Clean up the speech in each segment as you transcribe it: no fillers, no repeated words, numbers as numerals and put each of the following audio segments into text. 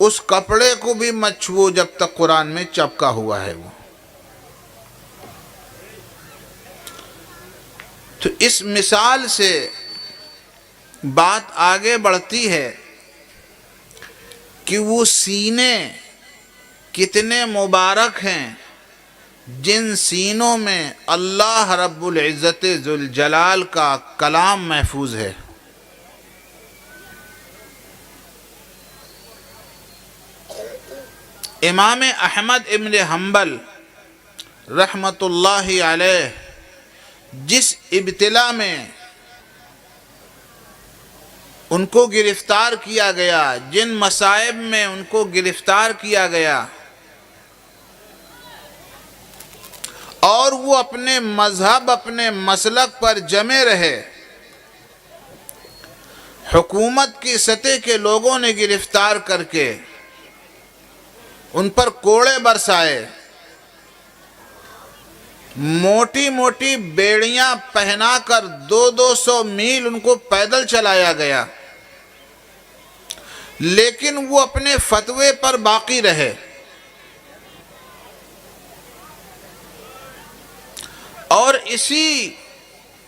اس کپڑے کو بھی مت چھوؤ جب تک قرآن میں چپکا ہوا ہے وہ۔ تو اس مثال سے بات آگے بڑھتی ہے کہ وہ سینے کتنے مبارک ہیں جن سینوں میں اللہ رب العزت ذوالجلال کا کلام محفوظ ہے۔ امام احمد ابن حنبل رحمۃ اللہ علیہ جس ابتلا میں ان کو گرفتار کیا گیا، جن مصائب میں ان کو گرفتار کیا گیا، اور وہ اپنے مذہب اپنے مسلک پر جمے رہے، حکومت کی سطح کے لوگوں نے گرفتار کر کے ان پر کوڑے برسائے، موٹی موٹی بیڑیاں پہنا کر 200 میل ان کو پیدل چلایا گیا، لیکن وہ اپنے فتوے پر باقی رہے، اور اسی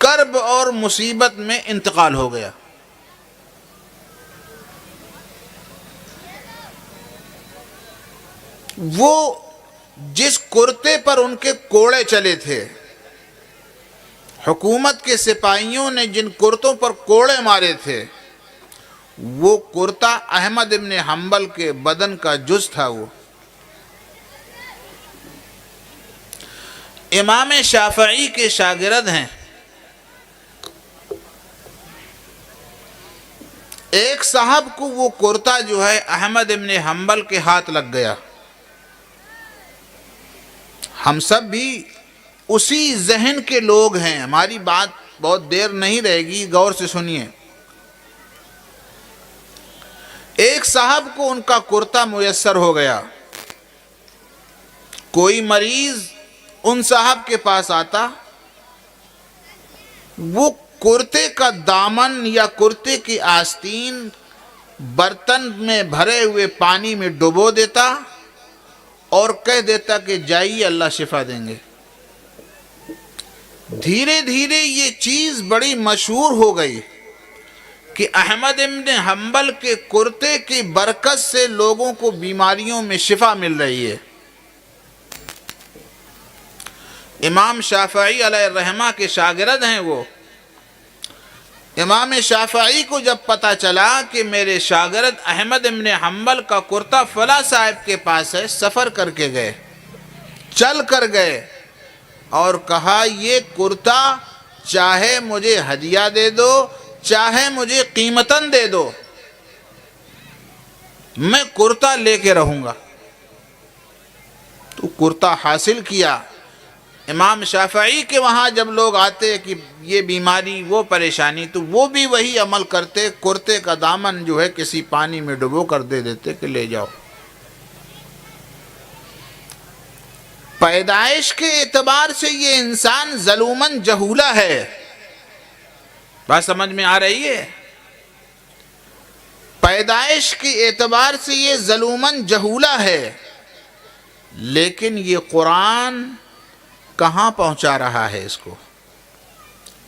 کرب اور مصیبت میں انتقال ہو گیا۔ وہ جس کرتے پر ان کے کوڑے چلے تھے، حکومت کے سپاہیوں نے جن کرتوں پر کوڑے مارے تھے، وہ کرتا احمد ابن حنبل کے بدن کا جز تھا۔ وہ امام شافعی کے شاگرد ہیں۔ ایک صاحب کو وہ کرتا جو ہے احمد ابن حنبل کے ہاتھ لگ گیا۔ ہم سب بھی اسی ذہن کے لوگ ہیں، ہماری بات بہت دیر نہیں رہے گی، غور سے سنیے۔ ایک صاحب کو ان کا کرتا میسر ہو گیا، کوئی مریض ان صاحب کے پاس آتا، وہ کرتے کا دامن یا کرتے کی آستین برتن میں بھرے ہوئے پانی میں ڈبو دیتا اور کہہ دیتا کہ جائیے اللہ شفا دیں گے۔ دھیرے دھیرے یہ چیز بڑی مشہور ہو گئی کہ احمد ابن حنبل کے کرتے کی برکت سے لوگوں کو بیماریوں میں شفا مل رہی ہے۔ امام شافعی علیہ الرحمہ کے شاگرد ہیں وہ۔ امام شافعی کو جب پتا چلا کہ میرے شاگرد احمد ابن حنبل کا کرتا فلاں صاحب کے پاس ہے، سفر کر کے گئے، چل کر گئے اور کہا یہ کرتا چاہے مجھے ہدیہ دے دو، چاہے مجھے قیمتاً دے دو، میں کرتا لے کے رہوں گا۔ تو کرتا حاصل کیا۔ امام شافعی کے وہاں جب لوگ آتے کہ یہ بیماری وہ پریشانی، تو وہ بھی وہی عمل کرتے، کرتے کا دامن جو ہے کسی پانی میں ڈبو کر دے دیتے کہ لے جاؤ۔ پیدائش کے اعتبار سے یہ انسان ظلوماً جہولہ ہے۔ بات سمجھ میں آ رہی ہے؟ پیدائش کے اعتبار سے یہ ظلوماً جہولہ ہے، لیکن یہ قرآن کہاں پہنچا رہا ہے اس کو؟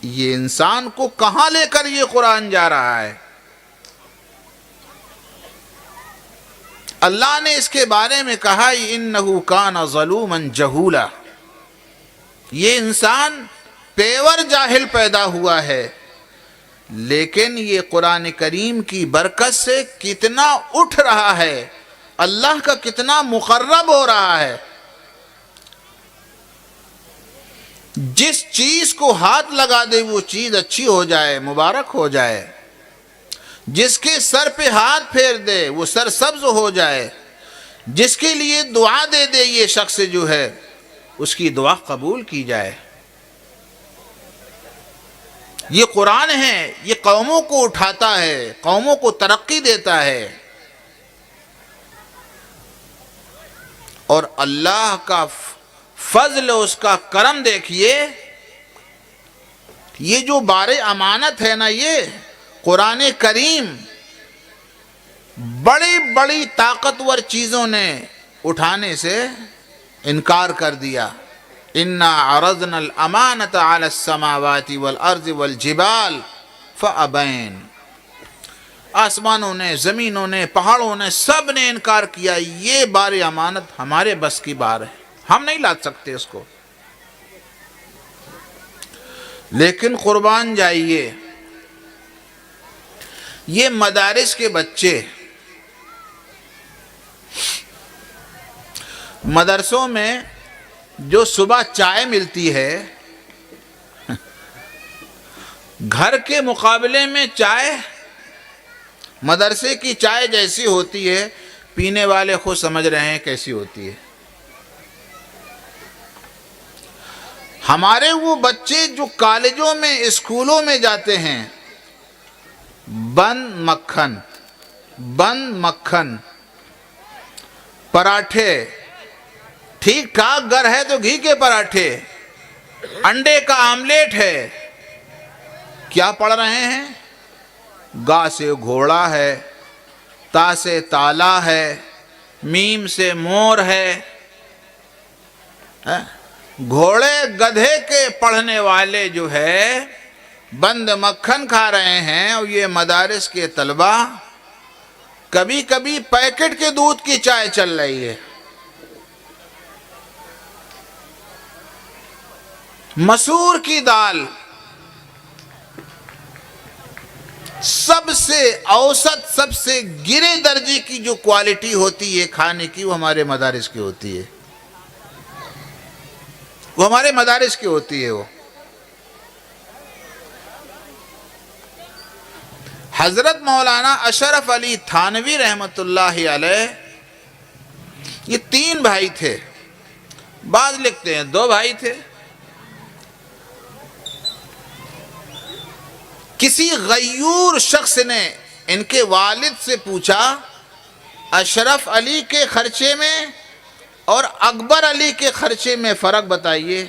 یہ انسان کو کہاں لے کر یہ قرآن جا رہا ہے؟ اللہ نے اس کے بارے میں کہا اِنَّهُ كَانَ ظَلُومًا جَهُولًا، یہ انسان پیور جاہل پیدا ہوا ہے، لیکن یہ قرآن کریم کی برکت سے کتنا اٹھ رہا ہے، اللہ کا کتنا مقرب ہو رہا ہے۔ جس چیز کو ہاتھ لگا دے وہ چیز اچھی ہو جائے، مبارک ہو جائے، جس کے سر پہ ہاتھ پھیر دے وہ سر سبز ہو جائے، جس کے لیے دعا دے دے یہ شخص جو ہے اس کی دعا قبول کی جائے۔ یہ قرآن ہے، یہ قوموں کو اٹھاتا ہے، قوموں کو ترقی دیتا ہے، اور اللہ کا فضل اس کا کرم دیکھیے۔ یہ جو بار امانت ہے نا، یہ قرآن کریم، بڑی بڑی طاقتور چیزوں نے اٹھانے سے انکار کر دیا. انا عرضنا الامانۃ علی السماوات والارض والجبال فابین. آسمانوں نے، زمینوں نے، پہاڑوں نے، سب نے انکار کیا. یہ بار امانت ہمارے بس کی بار ہے، ہم نہیں لاد سکتے اس کو. لیکن قربان جائیے، یہ مدارس کے بچے مدرسوں میں جو صبح چائے ملتی ہے، گھر کے مقابلے میں چائے مدرسے کی چائے جیسی ہوتی ہے، پینے والے خود سمجھ رہے ہیں کیسی ہوتی ہے. ہمارے وہ بچے جو کالجوں میں، اسکولوں میں جاتے ہیں، بند مکھن پراٹھے، ٹھیک ٹھاک گھر ہے تو گھی کے پراٹھے، انڈے کا آملیٹ ہے. کیا پڑھ رہے ہیں؟ گا سے گھوڑا ہے، تا سے تالا ہے، میم سے مور ہے. گھوڑے گدھے کے پڑھنے والے جو ہے بند مکھن کھا رہے ہیں، اور یہ مدارس کے طلبہ کبھی کبھی پیکٹ کے دودھ کی چائے چل رہی ہے. مسور کی دال سب سے اوسط، سب سے گرے درجے کی جو کوالٹی ہوتی ہے کھانے کی، وہ ہمارے مدارس کی ہوتی ہے. وہ ہمارے مدارس کی ہوتی ہے. وہ حضرت مولانا اشرف علی تھانوی رحمۃ اللہ علیہ، یہ 3 بھائی تھے. بعض لکھتے ہیں 2 بھائی تھے. کسی غیور شخص نے ان کے والد سے پوچھا، اشرف علی کے خرچے میں اور اکبر علی کے خرچے میں فرق بتائیے.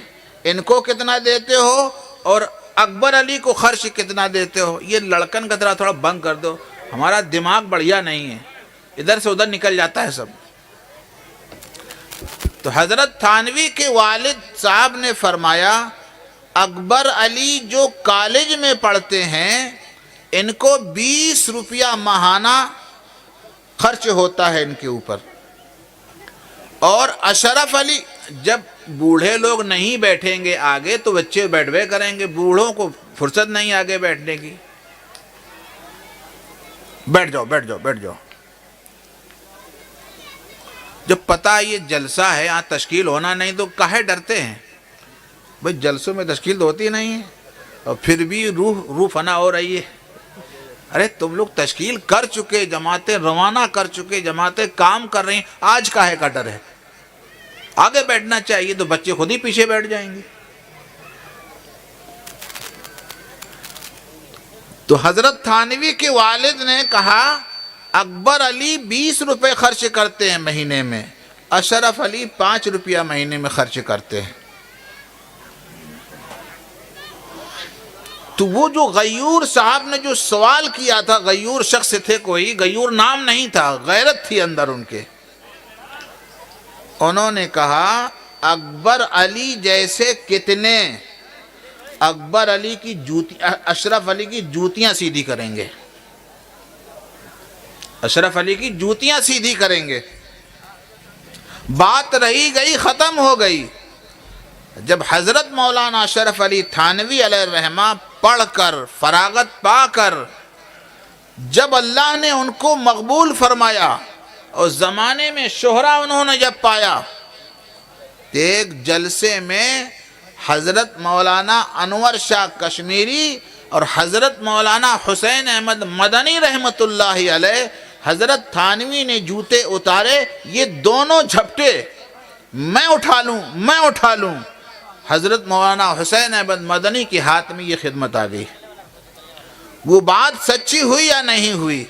ان کو کتنا دیتے ہو اور اکبر علی کو خرچ کتنا دیتے ہو؟ یہ لڑکن کا طرح تھوڑا بند کر دو، ہمارا دماغ بڑھیا نہیں ہے، ادھر سے ادھر نکل جاتا ہے سب. تو حضرت تھانوی کے والد صاحب نے فرمایا، اکبر علی جو کالج میں پڑھتے ہیں ان کو 20 روپیہ ماہانہ خرچ ہوتا ہے ان کے اوپر، اور اشرف علی، جب بوڑھے لوگ نہیں بیٹھیں گے آگے تو بچے بیٹھوے کریں گے، بوڑھوں کو فرصت نہیں آگے بیٹھنے کی. بیٹھ جاؤ. جب پتہ یہ جلسہ ہے، یہاں تشکیل ہونا نہیں تو کاہے ڈرتے ہیں؟ بھئی جلسوں میں تشکیل تو ہوتی نہیں ہے، اور پھر بھی روح فنا ہو رہی ہے. ارے تم لوگ تشکیل کر چکے، جماعتیں روانہ کر چکے، جماعتیں کام کر رہی ہیں، آج کاہے کا ڈر ہے؟ آگے بیٹھنا چاہیے تو بچے خود ہی پیچھے بیٹھ جائیں گے. تو حضرت تھانوی کے والد نے کہا، اکبر علی 20 روپے خرچ کرتے ہیں مہینے میں، اشرف علی 5 روپیہ مہینے میں خرچ کرتے ہیں. تو وہ جو غیور صاحب نے جو سوال کیا تھا، غیور شخص تھے، کوئی غیور نام نہیں تھا، غیرت تھی اندر ان کے. انہوں نے کہا، اکبر علی جیسے کتنے؟ اکبر علی کی اشرف علی کی جوتیاں سیدھی کریں گے، اشرف علی کی جوتیاں سیدھی کریں گے. بات رہی گئی، ختم ہو گئی. جب حضرت مولانا اشرف علی تھانوی علیہ الرحمہ پڑھ کر فراغت پا کر، جب اللہ نے ان کو مقبول فرمایا اور زمانے میں شہرہ انہوں نے جب پایا، ایک جلسے میں حضرت مولانا انور شاہ کشمیری اور حضرت مولانا حسین احمد مدنی رحمۃ اللہ علیہ، حضرت تھانوی نے جوتے اتارے، یہ دونوں جھپٹے، میں اٹھا لوں. حضرت مولانا حسین احمد مدنی کے ہاتھ میں یہ خدمت آ گئی. وہ بات سچی ہوئی یا نہیں ہوئی؟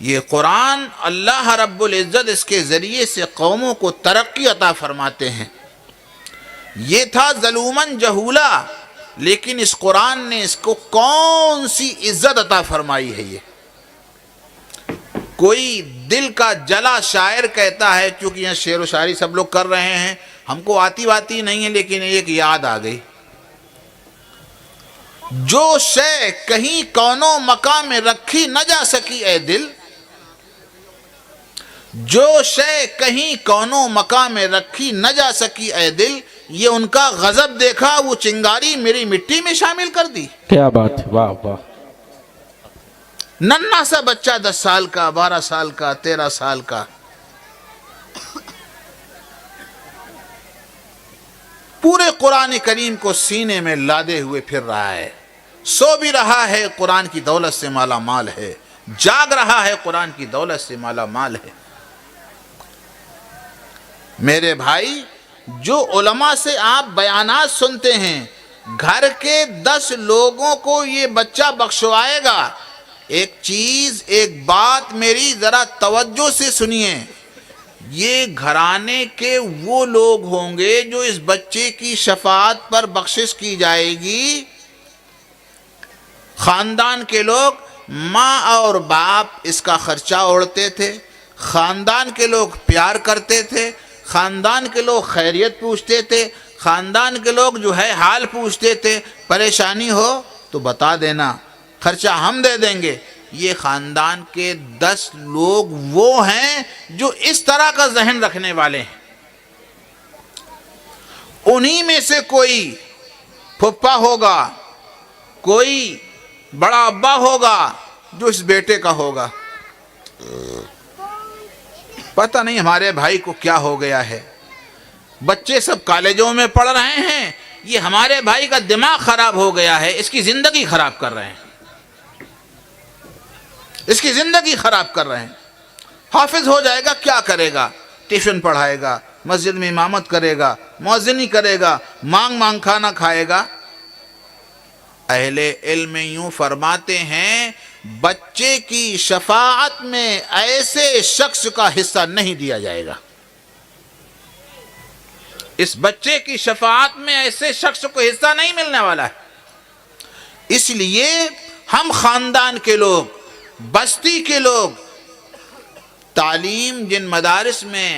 یہ قرآن اللہ رب العزت اس کے ذریعے سے قوموں کو ترقی عطا فرماتے ہیں. یہ تھا ظلوماً جہولا، لیکن اس قرآن نے اس کو کون سی عزت عطا فرمائی ہے؟ یہ کوئی دل کا جلا شاعر کہتا ہے، چونکہ یہاں شعر و شاعری سب لوگ کر رہے ہیں، ہم کو آتی نہیں ہے لیکن ایک یاد آ گئی، جو شے کہیں کونوں مقام میں رکھی نہ جا سکی اے دل، جو شے کہیں کونوں مقام میں رکھی نہ جا سکی اے دل، یہ ان کا غضب دیکھا وہ چنگاری میری مٹی میں شامل کر دی۔ کیا بات ہے، واہ واہ۔ ننھا سا بچہ 10 سال کا، 12 سال کا، 13 سال کا، پورے قرآن کریم کو سینے میں لادے ہوئے پھر رہا ہے، سو بھی رہا ہے قرآن کی دولت سے مالا مال ہے، جاگ رہا ہے قرآن کی دولت سے مالا مال ہے۔ میرے بھائی، جو علماء سے آپ بیانات سنتے ہیں، گھر کے 10 لوگوں کو یہ بچہ بخشوائے گا، ایک چیز، ایک بات میری ذرا توجہ سے سنیے، یہ گھرانے کے وہ لوگ ہوں گے جو اس بچے کی شفاعت پر بخشش کی جائے گی، خاندان کے لوگ، ماں اور باپ اس کا خرچہ اوڑھتے تھے، خاندان کے لوگ پیار کرتے تھے، خاندان کے لوگ خیریت پوچھتے تھے، خاندان کے لوگ جو ہے حال پوچھتے تھے، پریشانی ہو تو بتا دینا، خرچہ ہم دے دیں گے۔ یہ خاندان کے 10 لوگ وہ ہیں جو اس طرح کا ذہن رکھنے والے ہیں۔ انہی میں سے کوئی پھپھا ہوگا، کوئی بڑا ابا ہوگا جو اس بیٹے کا ہوگا، پتہ نہیں ہمارے بھائی کو کیا ہو گیا ہے، بچے سب کالجوں میں پڑھ رہے ہیں، یہ ہمارے بھائی کا دماغ خراب ہو گیا ہے، اس کی زندگی خراب کر رہے ہیں، اس کی زندگی خراب کر رہے ہیں۔ حافظ ہو جائے گا، کیا کرے گا؟ ٹیوشن پڑھائے گا، مسجد میں امامت کرے گا، مؤذنی کرے گا، مانگ کھانا کھائے گا۔ اہل علم یوں فرماتے ہیں، بچے کی شفاعت میں ایسے شخص کا حصہ نہیں دیا جائے گا، اس بچے کی شفاعت میں ایسے شخص کو حصہ نہیں ملنے والا ہے۔ اس لیے ہم خاندان کے لوگ، بستی کے لوگ، تعلیم جن مدارس میں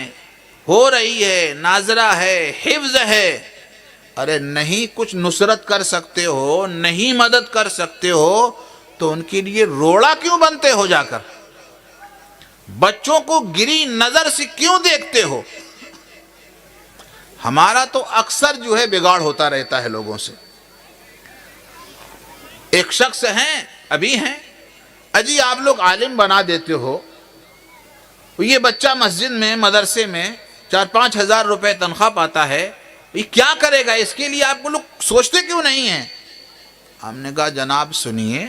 ہو رہی ہے، ناظرہ ہے، حفظ ہے، ارے نہیں کچھ نصرت کر سکتے ہو، نہیں مدد کر سکتے ہو تو ان کے لیے روڑا کیوں بنتے ہو؟ جا کر بچوں کو گری نظر سے کیوں دیکھتے ہو؟ ہمارا تو اکثر جو ہے بگاڑ ہوتا رہتا ہے لوگوں سے۔ ایک شخص ہیں، ابھی ہیں، اجی آپ لوگ عالم بنا دیتے ہو، یہ بچہ مسجد میں، مدرسے میں 4-5 ہزار روپے تنخواہ پاتا ہے، یہ کیا کرے گا؟ اس کے لیے آپ کو لوگ سوچتے کیوں نہیں ہیں؟ ہم نے کہا جناب سنیے،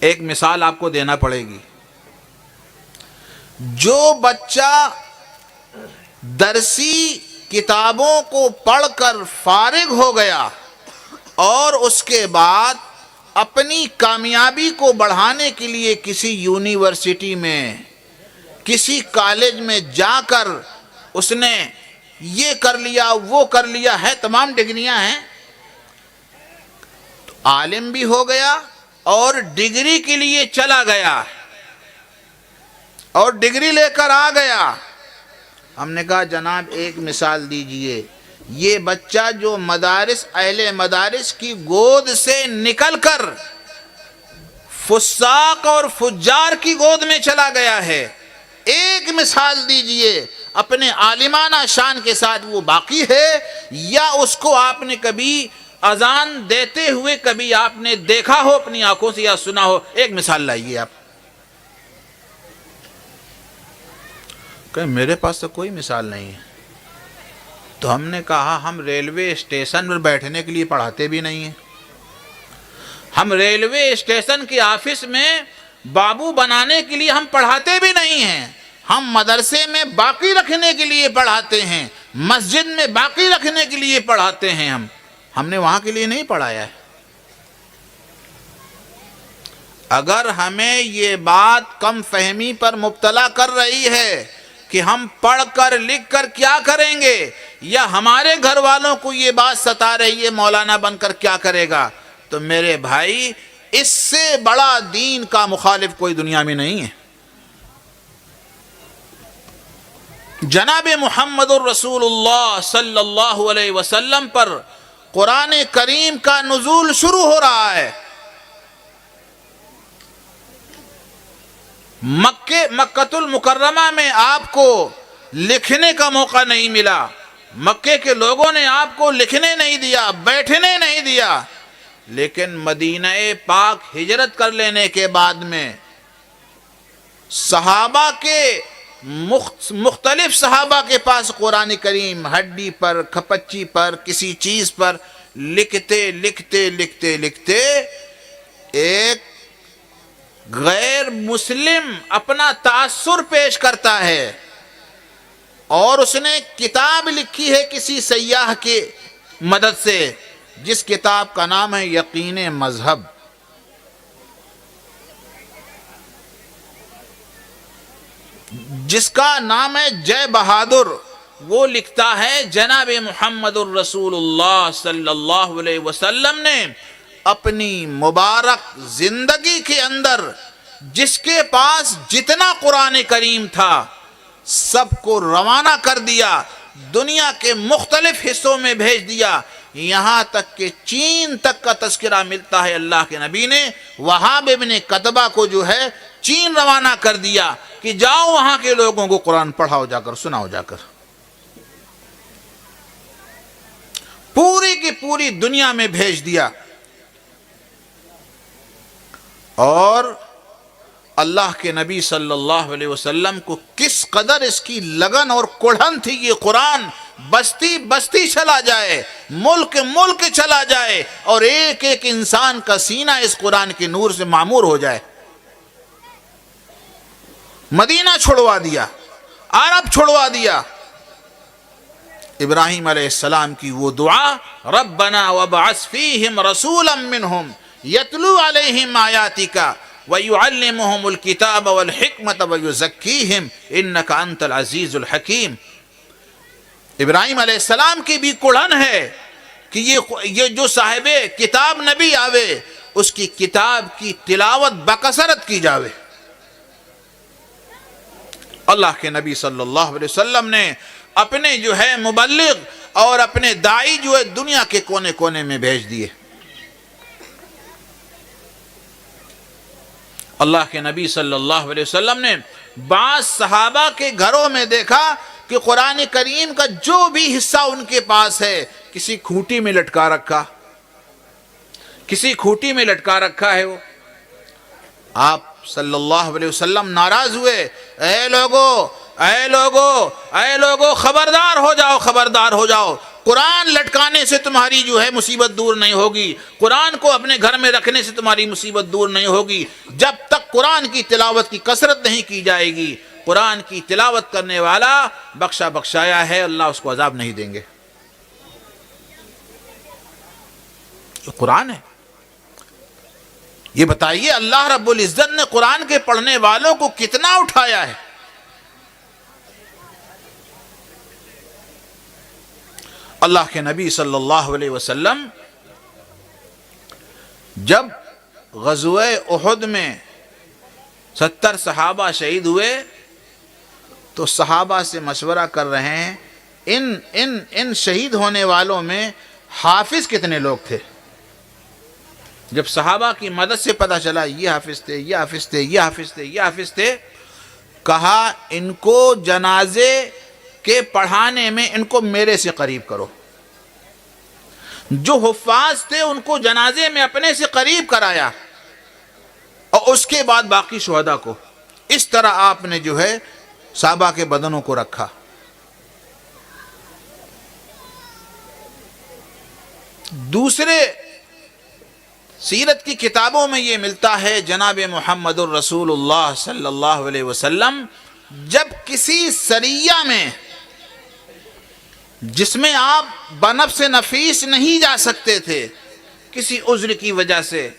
ایک مثال آپ کو دینا پڑے گی۔ جو بچہ درسی کتابوں کو پڑھ کر فارغ ہو گیا اور اس کے بعد اپنی کامیابی کو بڑھانے کے لیے کسی یونیورسٹی میں، کسی کالج میں جا کر اس نے یہ کر لیا، وہ کر لیا ہے، تمام ڈگریاں ہیں، تو عالم بھی ہو گیا اور ڈگری کے لیے چلا گیا اور ڈگری لے کر آ گیا۔ ہم نے کہا جناب ایک مثال دیجئے، یہ بچہ جو مدارس، اہل مدارس کی گود سے نکل کر فساق اور فجار کی گود میں چلا گیا ہے، ایک مثال دیجئے اپنے عالمانہ شان کے ساتھ، وہ باقی ہے یا اس کو آپ نے کبھی اذان دیتے ہوئے کبھی آپ نے دیکھا ہو اپنی آنکھوں سے یا سنا ہو؟ ایک مثال لائیے آپ۔ کہ میرے پاس تو کوئی مثال نہیں ہے۔ تو ہم نے کہا ہم ریلوے اسٹیشن پر بیٹھنے کے لیے پڑھاتے بھی نہیں ہیں، ہم ریلوے اسٹیشن کے آفس میں بابو بنانے کے لیے ہم پڑھاتے بھی نہیں ہیں، ہم مدرسے میں باقی رکھنے کے لیے پڑھاتے ہیں، مسجد میں باقی رکھنے کے لیے پڑھاتے ہیں، ہم نے وہاں کے لیے نہیں پڑھایا ہے۔ اگر ہمیں یہ بات کم فہمی پر مبتلا کر رہی ہے کہ ہم پڑھ کر لکھ کر کیا کریں گے، یا ہمارے گھر والوں کو یہ بات ستا رہی ہے مولانا بن کر کیا کرے گا، تو میرے بھائی اس سے بڑا دین کا مخالف کوئی دنیا میں نہیں ہے۔ جناب محمد الرسول اللہ صلی اللہ علیہ وسلم پر قرآن کریم کا نزول شروع ہو رہا ہے۔ مکہ المکرمہ میں آپ کو لکھنے کا موقع نہیں ملا، مکے کے لوگوں نے آپ کو لکھنے نہیں دیا، بیٹھنے نہیں دیا، لیکن مدینہ پاک ہجرت کر لینے کے بعد میں صحابہ کے مختلف صحابہ کے پاس قرآن کریم ہڈی پر، کھپچی پر، کسی چیز پر لکھتے لکھتے لکھتے لکھتے ایک غیر مسلم اپنا تاثر پیش کرتا ہے اور اس نے کتاب لکھی ہے کسی سیاح کی مدد سے، جس کتاب کا نام ہے یقین مذہب۔ جس کا نام ہے جے بہادر، وہ لکھتا ہے جناب محمد الرسول اللہ صلی اللہ علیہ وسلم نے اپنی مبارک زندگی کے اندر جس کے پاس جتنا قرآن کریم تھا سب کو روانہ کر دیا، دنیا کے مختلف حصوں میں بھیج دیا، یہاں تک کہ چین تک کا تذکرہ ملتا ہے اللہ کے نبی نے وہاب ابن قتبہ کو جو ہے چین روانہ کر دیا کہ جاؤ وہاں کے لوگوں کو قرآن پڑھاؤ جا کر، سناؤ جا کر۔ پوری کی پوری دنیا میں بھیج دیا، اور اللہ کے نبی صلی اللہ علیہ وسلم کو کس قدر اس کی لگن اور کڑھن تھی، یہ قرآن بستی بستی چلا جائے، ملک ملک چلا جائے، اور ایک ایک انسان کا سینہ اس قرآن کے نور سے معمور ہو جائے۔ مدینہ چھڑوا دیا، عرب چھڑوا دیا۔ ابراہیم علیہ السلام کی وہ دعا، ربنا وابعث فیہم رسولا منہم یتلو علیہم آیاتک وَيُعَلِّمُهُمُ الْكِتَابَ وَالْحِكْمَةَ وَيُزَكِّيهِمْ إِنَّكَ أَنْتَ الْعَزِيزُ الْحَكِيمُ۔ ابراہیم علیہ السلام کی بھی کڑھن ہے کہ یہ جو صاحب کتاب نبی آوے اس کی کتاب کی تلاوت بکثرت کی جاوے۔ اللہ کے نبی صلی اللہ علیہ وسلم نے اپنے جو ہے مبلغ اور اپنے داعی جو ہے دنیا کے کونے کونے میں بھیج دیے۔ اللہ کے نبی صلی اللہ علیہ وسلم نے بعض صحابہ کے گھروں میں دیکھا کہ قرآن کریم کا جو بھی حصہ ان کے پاس ہے کسی کھوٹی میں لٹکا رکھا، کسی کھوٹی میں لٹکا رکھا ہے وہ۔ آپ صلی اللہ علیہ وسلم ناراض ہوئے، اے لوگو اے لوگو اے لوگو خبردار ہو جاؤ، خبردار ہو جاؤ، قرآن لٹکانے سے تمہاری جو ہے مصیبت دور نہیں ہوگی، قرآن کو اپنے گھر میں رکھنے سے تمہاری مصیبت دور نہیں ہوگی، جب تک قرآن کی تلاوت کی کثرت نہیں کی جائے گی۔ قرآن کی تلاوت کرنے والا بخشا بخشایا ہے، اللہ اس کو عذاب نہیں دیں گے۔ یہ قرآن ہے۔ یہ بتائیے اللہ رب العزت نے قرآن کے پڑھنے والوں کو کتنا اٹھایا ہے۔ اللہ کے نبی صلی اللہ علیہ وسلم جب غزوہ احد میں 70 صحابہ شہید ہوئے تو صحابہ سے مشورہ کر رہے ہیں ان شہید ہونے والوں میں حافظ کتنے لوگ تھے۔ جب صحابہ کی مدد سے پتہ چلا یہ حافظ تھے، یہ حافظ تھے، یہ حافظ تھے، یہ حافظ تھے، کہا ان کو جنازے کے پڑھانے میں ان کو میرے سے قریب کرو۔ جو حفاظ تھے ان کو جنازے میں اپنے سے قریب کرایا، اور اس کے بعد باقی شہداء کو۔ اس طرح آپ نے جو ہے صحابہ کے بدنوں کو رکھا۔ دوسرے سیرت کی کتابوں میں یہ ملتا ہے جناب محمد الرسول اللہ صلی اللہ علیہ وسلم جب کسی سریہ میں جس میں آپ بنفس نفیس نہیں جا سکتے تھے کسی عذر کی وجہ سے،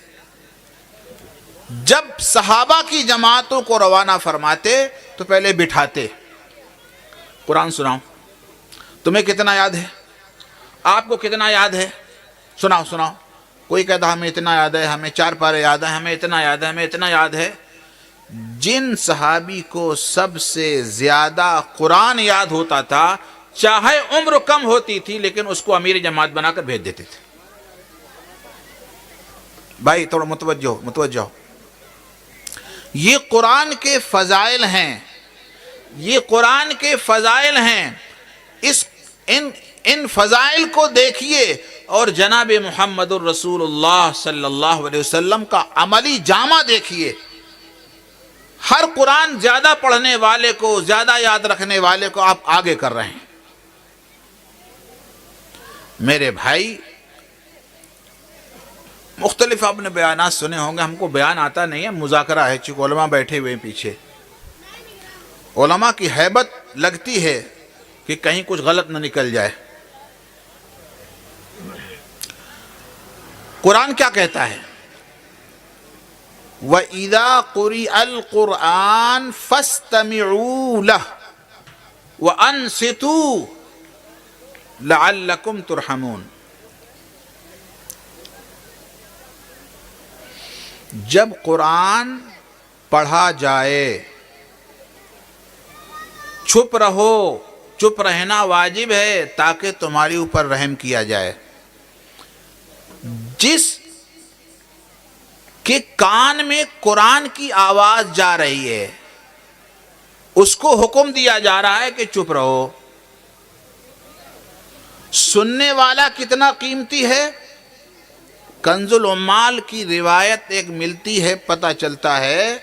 جب صحابہ کی جماعتوں کو روانہ فرماتے تو پہلے بٹھاتے، قرآن سناؤ، تمہیں کتنا یاد ہے، آپ کو کتنا یاد ہے، سناؤ سناؤ۔ کوئی کہتا ہمیں اتنا یاد ہے، ہمیں 4 پارے یاد ہیں، ہمیں اتنا یاد ہے، ہمیں اتنا یاد ہے۔ جن صحابی کو سب سے زیادہ قرآن یاد ہوتا تھا، چاہے عمر کم ہوتی تھی لیکن اس کو امیر جماعت بنا کر بھیج دیتے تھے۔ بھائی تھوڑا متوجہ ہو، یہ قرآن کے فضائل ہیں، یہ قرآن کے فضائل ہیں۔ ان فضائل کو دیکھیے اور جناب محمد الرسول اللہ صلی اللہ علیہ وسلم کا عملی جامہ دیکھیے۔ ہر قرآن زیادہ پڑھنے والے کو، زیادہ یاد رکھنے والے کو آپ آگے کر رہے ہیں۔ میرے بھائی، مختلف آپ نے بیانات سنے ہوں گے، ہم کو بیان آتا نہیں ہے، مذاکرہ ہے، چونکہ علماء بیٹھے ہوئے ہیں پیچھے۔ علماء کی ہیبت لگتی ہے کہ کہیں کچھ غلط نہ نکل جائے۔ قرآن کیا کہتا ہے؟ وَإِذَا قُرِئَ الْقُرْآنُ فَاسْتَمِعُوا لَهُ وَأَنصِتُوا لَعَلَّكُمْ تُرْحَمُونَ۔ جب قرآن پڑھا جائے، چھپ رہو، چپ رہنا واجب ہے تاکہ تمہاری اوپر رحم کیا جائے۔ جس کے کان میں قرآن کی آواز جا رہی ہے، اس کو حکم دیا جا رہا ہے کہ چپ رہو۔ سننے والا کتنا قیمتی ہے؟ کنز العمال کی روایت ایک ملتی ہے، پتہ چلتا ہے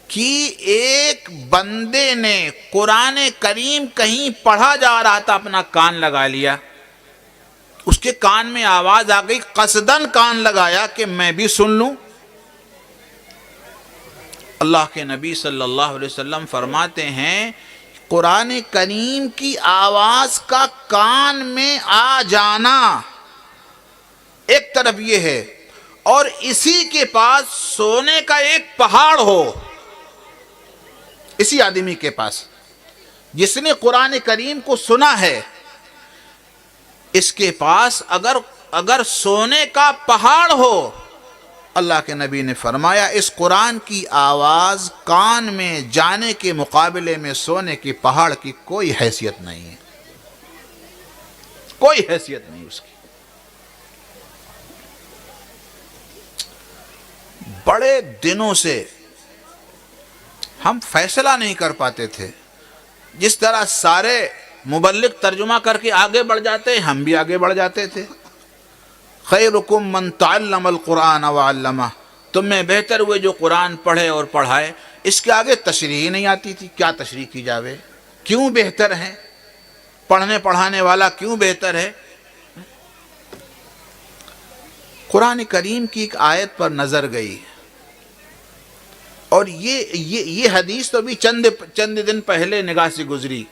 کہ ایک بندے نے قرآن کریم کہیں پڑھا جا رہا تھا، اپنا کان لگا لیا، اس کے کان میں آواز آ گئی، قصداً کان لگایا کہ میں بھی سن لوں۔ اللہ کے نبی صلی اللہ علیہ وسلم فرماتے ہیں، قرآن کریم کی آواز کا کان میں آ جانا ایک طرف یہ ہے، اور اسی کے پاس سونے کا ایک پہاڑ ہو، اسی آدمی کے پاس جس نے قرآن کریم کو سنا ہے، اس کے پاس اگر سونے کا پہاڑ ہو، اللہ کے نبی نے فرمایا اس قرآن کی آواز کان میں جانے کے مقابلے میں سونے کے پہاڑ کی کوئی حیثیت نہیں ہے، کوئی حیثیت نہیں اس کی۔ بڑے دنوں سے ہم فیصلہ نہیں کر پاتے تھے، جس طرح سارے مبلغ ترجمہ کر کے آگے بڑھ جاتے ہیں، ہم بھی آگے بڑھ جاتے تھے۔ خیرکم من تعلم القرآن وعلمہ، تم میں بہتر ہوئے جو قرآن پڑھے اور پڑھائے۔ اس کے آگے تشریح ہی نہیں آتی تھی، کیا تشریح کی جاوے؟ کیوں بہتر ہے؟ پڑھنے پڑھانے والا کیوں بہتر ہے؟ قرآن کریم کی ایک آیت پر نظر گئی، اور یہ حدیث تو بھی چند دن پہلے نگاہ سے گزری،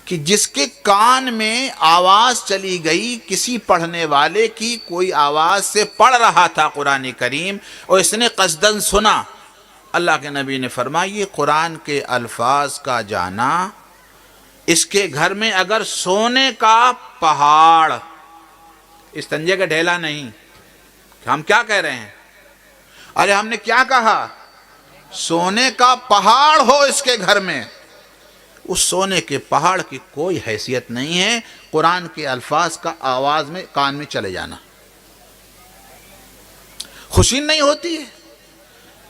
کہ جس کے کان میں آواز چلی گئی کسی پڑھنے والے کی، کوئی آواز سے پڑھ رہا تھا قرآن کریم اور اس نے قصداً سنا، اللہ کے نبی نے فرمایا یہ قرآن کے الفاظ کا جانا، اس کے گھر میں اگر سونے کا پہاڑ، استنجے کا ڈھیلا نہیں، ہم کیا کہہ رہے ہیں؟ ارے ہم نے کیا کہا؟ سونے کا پہاڑ ہو اس کے گھر میں، اس سونے کے پہاڑ کی کوئی حیثیت نہیں ہے قرآن کے الفاظ کا آواز میں کان میں چلے جانا۔ خوشی نہیں ہوتی ہے؟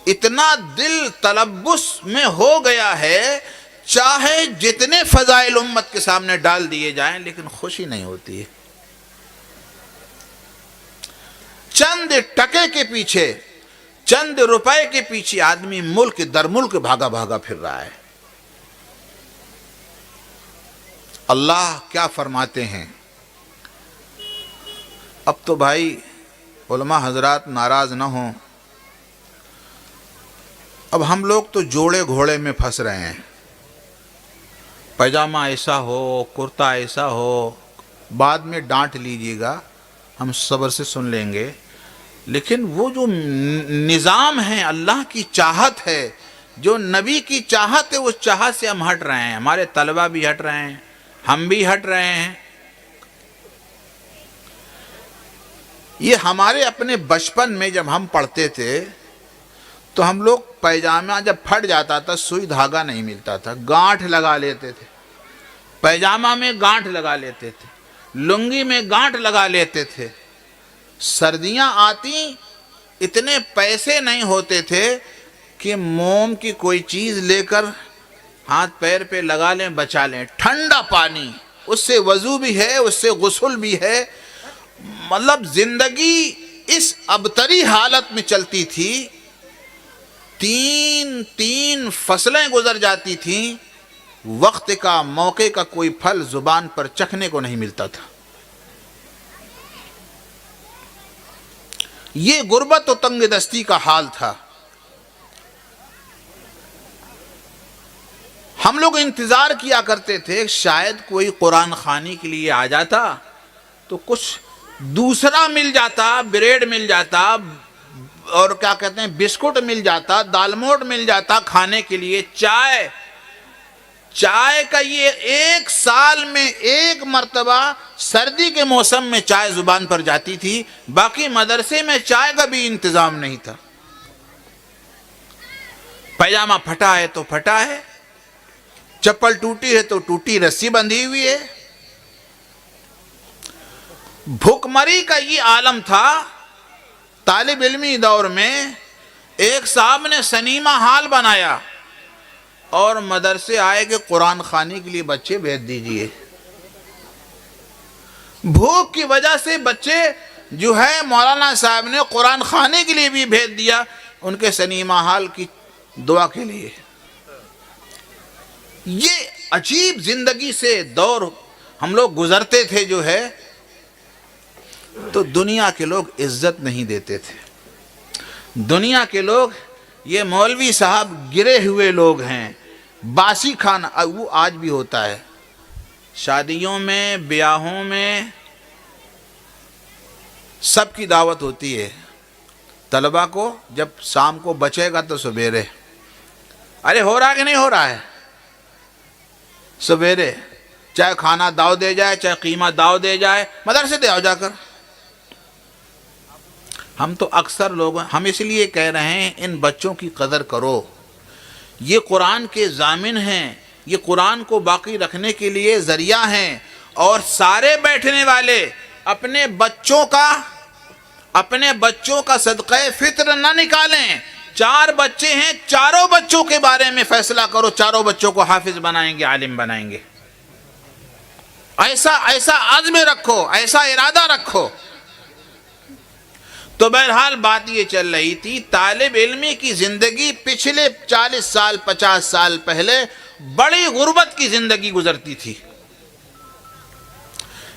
اتنا دل تلبس میں ہو گیا ہے، چاہے جتنے فضائل امت کے سامنے ڈال دیے جائیں لیکن خوشی نہیں ہوتی ہے۔ چند ٹکے کے پیچھے، چند روپے کے پیچھے آدمی ملک در ملک بھاگا بھاگا پھر رہا ہے۔ اللہ کیا فرماتے ہیں؟ اب تو بھائی علماء حضرات ناراض نہ ہوں، اب ہم لوگ تو جوڑے گھوڑے میں پھنس رہے ہیں، پیجامہ ایسا ہو، کرتا ایسا ہو، بعد میں ڈانٹ لیجیے گا، ہم صبر سے سن لیں گے، لیکن وہ جو نظام ہے، اللہ کی چاہت ہے، جو نبی کی چاہت ہے، اس چاہت سے ہم ہٹ رہے ہیں، ہمارے طلبہ بھی ہٹ رہے ہیں، ہم بھی ہٹ رہے ہیں۔ یہ ہمارے اپنے بچپن میں جب ہم پڑھتے تھے تو ہم لوگ پیجامہ جب پھٹ جاتا تھا سوئی دھاگا نہیں ملتا تھا، گانٹھ لگا لیتے تھے، پیجامہ میں گانٹھ لگا لیتے تھے، لنگی میں گانٹھ لگا لیتے تھے۔ سردیاں آتی اتنے پیسے نہیں ہوتے تھے کہ موم کی کوئی چیز لے کر ہاتھ پیر پہ لگا لیں بچا لیں۔ ٹھنڈا پانی، اس سے وضو بھی ہے، اس سے غسل بھی ہے، مطلب زندگی اس ابتری حالت میں چلتی تھی۔ تین فصلیں گزر جاتی تھیں، وقت کا موقع کا کوئی پھل زبان پر چکھنے کو نہیں ملتا تھا۔ یہ غربت و تنگ دستی کا حال تھا۔ ہم لوگ انتظار کیا کرتے تھے شاید کوئی قرآن خوانی کے لیے آ جاتا تو کچھ دوسرا مل جاتا، بریڈ مل جاتا، اور کیا کہتے ہیں بسکٹ مل جاتا، دال موٹ مل جاتا کھانے کے لیے۔ چائے کا یہ ایک سال میں ایک مرتبہ سردی کے موسم میں چائے زبان پر جاتی تھی، باقی مدرسے میں چائے کا بھی انتظام نہیں تھا۔ پیجامہ پھٹا ہے تو پھٹا ہے، چپل ٹوٹی ہے تو ٹوٹی رسی بندھی ہوئی ہے۔ بھوک مری کا یہ عالم تھا۔ طالب علمی دور میں ایک صاحب نے سنیما ہال بنایا اور مدرسے آئے کہ قرآن خوانی کے لیے بچے بھیج دیجئے۔ بھوک کی وجہ سے بچے جو ہے مولانا صاحب نے قرآن خوانی کے لیے بھی بھیج دیا، ان کے سنیما ہال کی دعا کے لیے۔ یہ عجیب زندگی سے دور ہم لوگ گزرتے تھے جو ہے، تو دنیا کے لوگ عزت نہیں دیتے تھے۔ دنیا کے لوگ یہ مولوی صاحب گرے ہوئے لوگ ہیں، باسی کھانا، وہ آج بھی ہوتا ہے شادیوں میں، بیاہوں میں، سب کی دعوت ہوتی ہے۔ طلبہ کو جب شام کو بچے گا تو سویرے، ارے ہو رہا کہ نہیں ہو رہا ہے، سویرے چاہے کھانا داؤ دے جائے، چاہے قیمہ داؤ دے جائے، مدرسے دے آؤ جا کر۔ ہم تو اکثر لوگ، ہم اس لیے کہہ رہے ہیں ان بچوں کی قدر کرو، یہ قرآن کے ضامن ہیں، یہ قرآن کو باقی رکھنے کے لیے ذریعہ ہیں، اور سارے بیٹھنے والے اپنے بچوں کا صدقہ فطر نہ نکالیں۔ 4 بچے ہیں، چاروں بچوں کے بارے میں فیصلہ کرو، چاروں بچوں کو حافظ بنائیں گے، عالم بنائیں گے۔ ایسا عزم رکھو، ایسا ارادہ رکھو۔ تو بہرحال بات یہ چل رہی تھی، طالب علمی کی زندگی پچھلے 40 سال 50 سال پہلے بڑی غربت کی زندگی گزرتی تھی،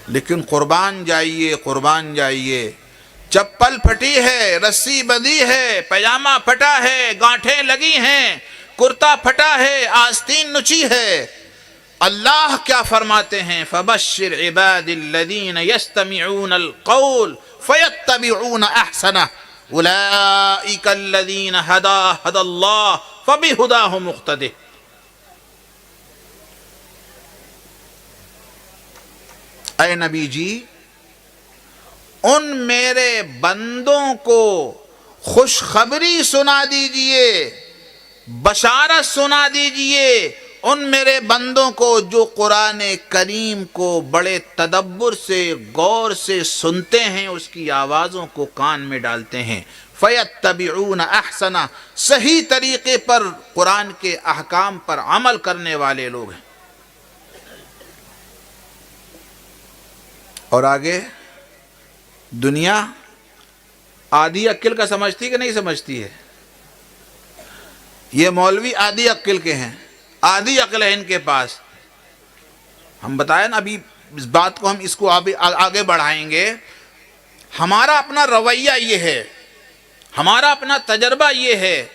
لیکن قربان جائیے، چپل پھٹی ہے، رسی بندھی ہے، پیجامہ پھٹا ہے، گانٹھیں لگی ہیں، کرتا پھٹا ہے، آستین نچی ہے۔ اللہ کیا فرماتے ہیں؟ فَبَشِّرْ عِبَادِ الَّذِينَ يَسْتَمِعُونَ الْقَوْلَ فَيَتَّبِعُونَ أَحْسَنَهُ أُولَئِكَ الَّذِينَ هَدَى اللَّهُ فَبِهُدَاهُ مُقْتَدِهْ۔ اے نبی جی، ان میرے بندوں کو خوشخبری سنا دیجئے، بشارت سنا دیجئے، ان میرے بندوں کو جو قرآن کریم کو بڑے تدبر سے، غور سے سنتے ہیں، اس کی آوازوں کو کان میں ڈالتے ہیں۔ فَيَتَّبِعُونَ أَحْسَنَهُ، صحیح طریقے پر قرآن کے احکام پر عمل کرنے والے لوگ ہیں۔ اور آگے دنیا آدھی عقل کا سمجھتی کہ نہیں سمجھتی ہے؟ یہ مولوی آدھی عقل کے ہیں، آدھی عقل ہے ان کے پاس۔ ہم بتائیں نا، ابھی اس بات کو ہم اس کو آگے بڑھائیں گے۔ ہمارا اپنا رویہ یہ ہے، ہمارا اپنا تجربہ یہ ہے۔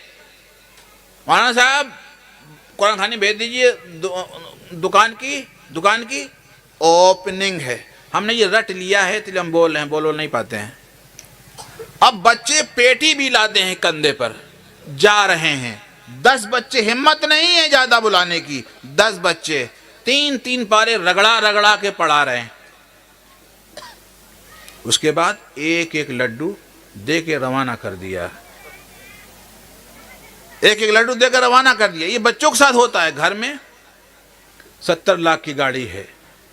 مولانا صاحب قرآن خوانی بھیج دیجئے، دکان کی اوپننگ ہے، ہم نے یہ رٹ لیا ہے تو ہم بول رہے ہیں، بول نہیں پاتے ہیں۔ اب بچے پیٹی بھی لاتے ہیں کندھے پر، جا رہے ہیں۔ 10 بچے، ہمت نہیں ہے زیادہ بلانے کی، 10 بچے 3 پارے رگڑا کے پڑھا رہے ہیں۔ اس کے بعد ایک لڈو دے کے روانہ کر دیا۔ ایک ایک لڈو دے کر روانہ کر دیا. یہ بچوں کے ساتھ ہوتا ہے. گھر میں 70 لاکھ کی گاڑی ہے,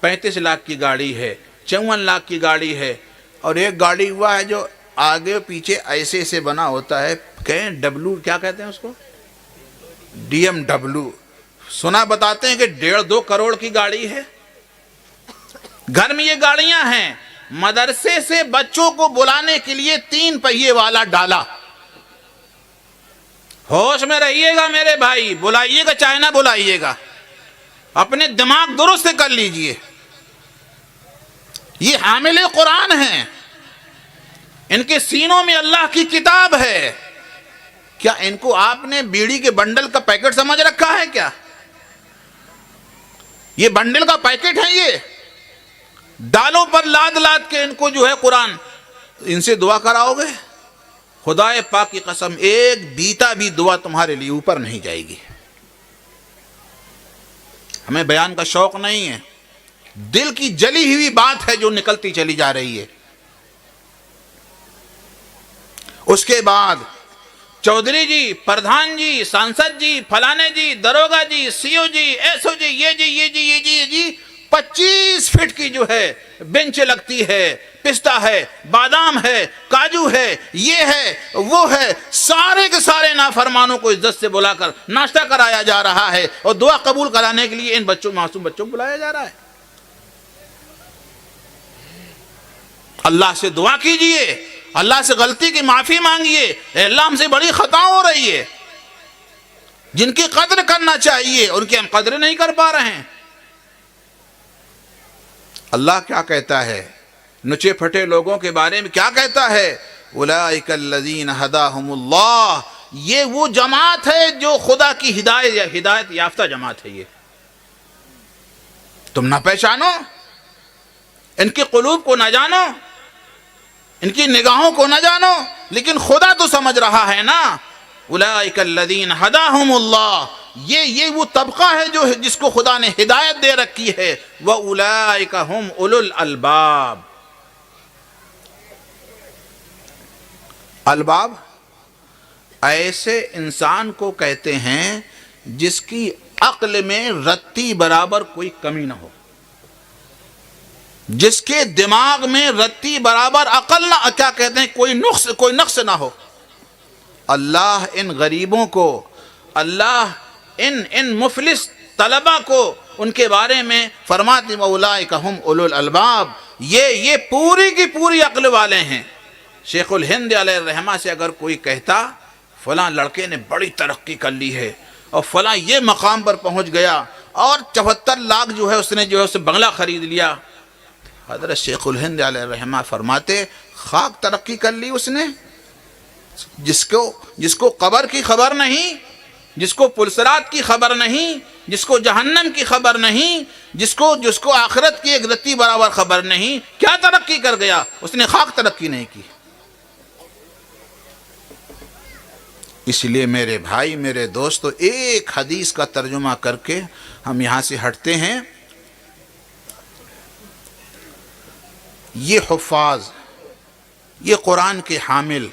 35 لاکھ کی گاڑی ہے, 54 لاکھ کی گاڑی ہے, اور ایک گاڑی ہوا ہے جو آگے پیچھے ایسے ایسے بنا ہوتا ہے, کہیں ڈبلو, کیا کہتے ہیں اس کو, BMW. سنا بتاتے ہیں کہ 1.5-2 کروڑ کی گاڑی ہے. گھر میں یہ گاڑیاں ہیں. مدرسے سے بچوں کو بلانے کے لیے 3 پہیے والا ڈالا. ہوش میں رہیے گا میرے بھائی, بلائیے گا چاہے نہ بلائیے گا, اپنے دماغ درست کر لیجئے. یہ حامل قرآن ہیں, ان کے سینوں میں اللہ کی کتاب ہے. کیا ان کو آپ نے بیڑی کے بنڈل کا پیکٹ سمجھ رکھا ہے کیا؟ یہ بنڈل کا پیکٹ ہے, یہ ڈالوں پر لاد لاد کے ان کو جو ہے قرآن, ان سے دعا کراؤ گے, خدا پاک کی قسم ایک بیتا بھی دعا تمہارے لیے اوپر نہیں جائے گی. ہمیں بیان کا شوق نہیں ہے, دل کی جلی ہوئی بات ہے جو نکلتی چلی جا رہی ہے. اس کے بعد چودھری جی, پردھان جی, سانسد جی, فلانے جی, دروگا جی, CO جی, SO جی, یہ جی 25 فٹ کی جو ہے بینچ لگتی ہے, پستہ ہے, بادام ہے, کاجو ہے, یہ ہے, وہ ہے, سارے کے سارے نافرمانوں کو عزت سے بلا کر ناشتہ کرایا جا رہا ہے, اور دعا قبول کرانے کے لیے ان بچوں, معصوم بچوں کو بلایا جا رہا ہے. اللہ سے دعا کیجئے, اللہ سے غلطی کی معافی مانگیے. اے اللہ, ہم سے بڑی خطا ہو رہی ہے. جن کی قدر کرنا چاہیے ان کی ہم قدر نہیں کر پا رہے ہیں. اللہ کیا کہتا ہے نچے پھٹے لوگوں کے بارے میں؟ کیا کہتا ہے؟ اولئک الذین ھداھم اللہ, یہ وہ جماعت ہے جو خدا کی ہدایت یافتہ جماعت ہے. یہ تم نہ پہچانو, ان کے قلوب کو نہ جانو, ان کی نگاہوں کو نہ جانو, لیکن خدا تو سمجھ رہا ہے نا. اولئک الذین ھداھم اللہ, یہ وہ طبقہ ہے جو جس کو خدا نے ہدایت دے رکھی ہے. وَأُولَئِكَ هُمْ أُولُو الْأَلْبَابِ, الباب ایسے انسان کو کہتے ہیں جس کی عقل میں رتی برابر کوئی کمی نہ ہو, جس کے دماغ میں رتی برابر عقل نہ, کیا کہتے ہیں, کوئی نقص نہ ہو. اللہ ان غریبوں کو, اللہ ان مفلس طلبہ کو ان کے بارے میں فرماتے ہیں اولئک ہم اولو الالباب, یہ پوری کی پوری عقل والے ہیں. شیخ الہند علیہ الرحمہ سے اگر کوئی کہتا فلاں لڑکے نے بڑی ترقی کر لی ہے اور فلاں یہ مقام پر پہنچ گیا اور 74 لاکھ جو ہے اس نے اسے بنگلہ خرید لیا, حضرت شیخ الہند علیہ الرحمہ فرماتے خاک ترقی کر لی اس نے, جس کو قبر کی خبر نہیں, جس کو پلسرات کی خبر نہیں, جس کو جہنم کی خبر نہیں, جس کو آخرت کی ایک رتی برابر خبر نہیں, کیا ترقی کر گیا؟ اس نے خاک ترقی نہیں کی. اس لیے میرے بھائی, میرے دوستو, ایک حدیث کا ترجمہ کر کے ہم یہاں سے ہٹتے ہیں. یہ حفاظ, یہ قرآن کے حامل,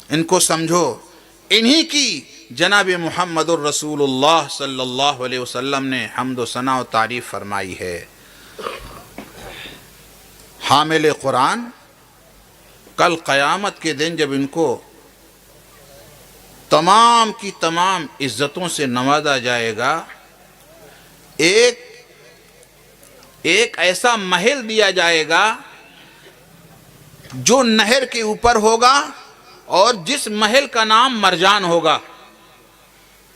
ان کو سمجھو, انہی کی جناب محمد الرسول اللہ صلی اللہ علیہ وسلم نے حمد و ثنا و تعریف فرمائی ہے. حامل قرآن, کل قیامت کے دن جب ان کو تمام کی تمام عزتوں سے نوازا جائے گا, ایک ایسا محل دیا جائے گا جو نہر کے اوپر ہوگا, اور جس محل کا نام مرجان ہوگا,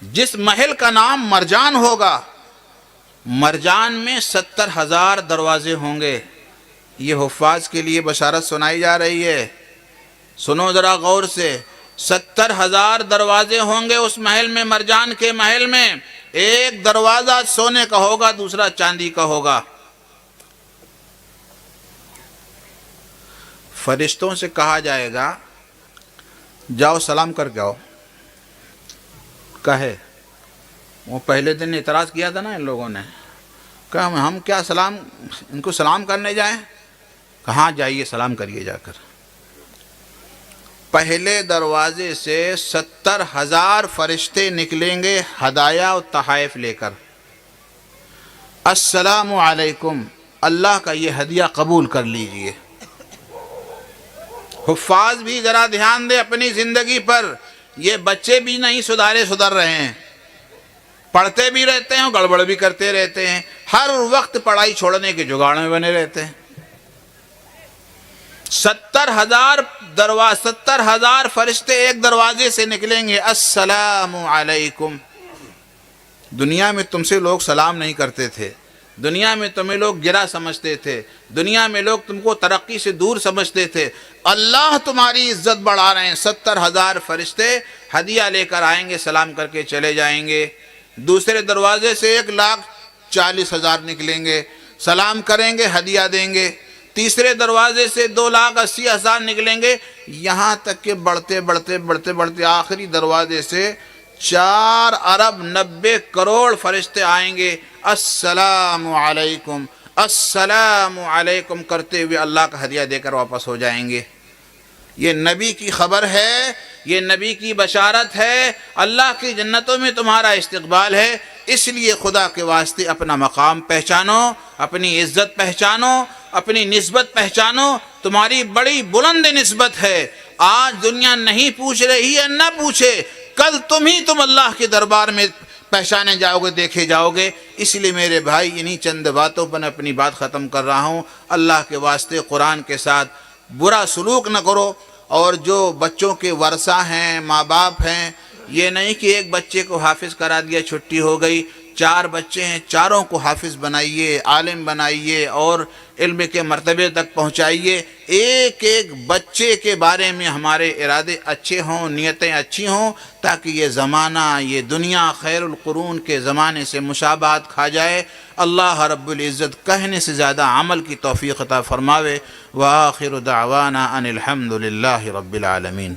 جس محل کا نام مرجان ہوگا, مرجان میں 70,000 دروازے ہوں گے. یہ حفاظ کے لیے بشارت سنائی جا رہی ہے, سنو ذرا غور سے. 70,000 دروازے ہوں گے اس محل میں, مرجان کے محل میں. ایک دروازہ سونے کا ہوگا, دوسرا چاندی کا ہوگا. فرشتوں سے کہا جائے گا جاؤ سلام کر کے آؤ. کہے وہ پہلے دن اعتراض کیا تھا نا ان لوگوں نے, کہا ہم کیا سلام, ان کو سلام کرنے جائیں؟ کہاں جائیے سلام کریے جا کر. پہلے دروازے سے 70,000 فرشتے نکلیں گے ہدایہ و تحائف لے کر۔ السلام علیکم، اللہ کا یہ ہدیہ قبول کر لیجئے۔ حفاظ بھی ذرا دھیان دے اپنی زندگی پر، یہ بچے بھی نہیں سدھر رہے ہیں، پڑھتے بھی رہتے ہیں، گڑبڑ بھی کرتے رہتے ہیں، ہر وقت پڑھائی چھوڑنے کے جگاڑ میں بنے رہتے ہیں۔ 70,000 فرشتے ایک دروازے سے نکلیں گے، السلام علیکم۔ دنیا میں تم سے لوگ سلام نہیں کرتے تھے، دنیا میں تمہیں لوگ گرا سمجھتے تھے، دنیا میں لوگ تم کو ترقی سے دور سمجھتے تھے، اللہ تمہاری عزت بڑھا رہے ہیں۔ 70,000 فرشتے ہدیہ لے کر آئیں گے، سلام کر کے چلے جائیں گے۔ دوسرے دروازے سے 1,40,000 نکلیں گے، سلام کریں گے، ہدیہ دیں گے۔ تیسرے دروازے سے 2,80,000 نکلیں گے، یہاں تک کہ بڑھتے آخری دروازے سے 4,90,00,000,000 فرشتے آئیں گے، السلام علیکم السلام علیکم کرتے ہوئے اللہ کا ہدیہ دے کر واپس ہو جائیں گے۔ یہ نبی کی خبر ہے، یہ نبی کی بشارت ہے، اللہ کی جنتوں میں تمہارا استقبال ہے۔ اس لیے خدا کے واسطے اپنا مقام پہچانو، اپنی عزت پہچانو، اپنی نسبت پہچانو، تمہاری بڑی بلند نسبت ہے۔ آج دنیا نہیں پوچھ رہی ہے، نہ پوچھے، کل تم اللہ کے دربار میں پہچانے جاؤ گے، دیکھے جاؤ گے۔ اس لیے میرے بھائی انہی چند باتوں پر اپنی بات ختم کر رہا ہوں۔ اللہ کے واسطے قرآن کے ساتھ برا سلوک نہ کرو، اور جو بچوں کے ورثہ ہیں، ماں باپ ہیں، یہ نہیں کہ ایک بچے کو حافظ کرا دیا چھٹی ہو گئی، 4 بچے ہیں، چاروں کو حافظ بنائیے، عالم بنائیے اور علم کے مرتبے تک پہنچائیے۔ ایک ایک بچے کے بارے میں ہمارے ارادے اچھے ہوں، نیتیں اچھی ہوں، تاکہ یہ زمانہ، یہ دنیا خیر القرون کے زمانے سے مشابہت کھا جائے۔ اللہ رب العزت کہنے سے زیادہ عمل کی توفیق عطا فرماوے۔ وآخر دعوانا ان الحمد للہ رب العالمین۔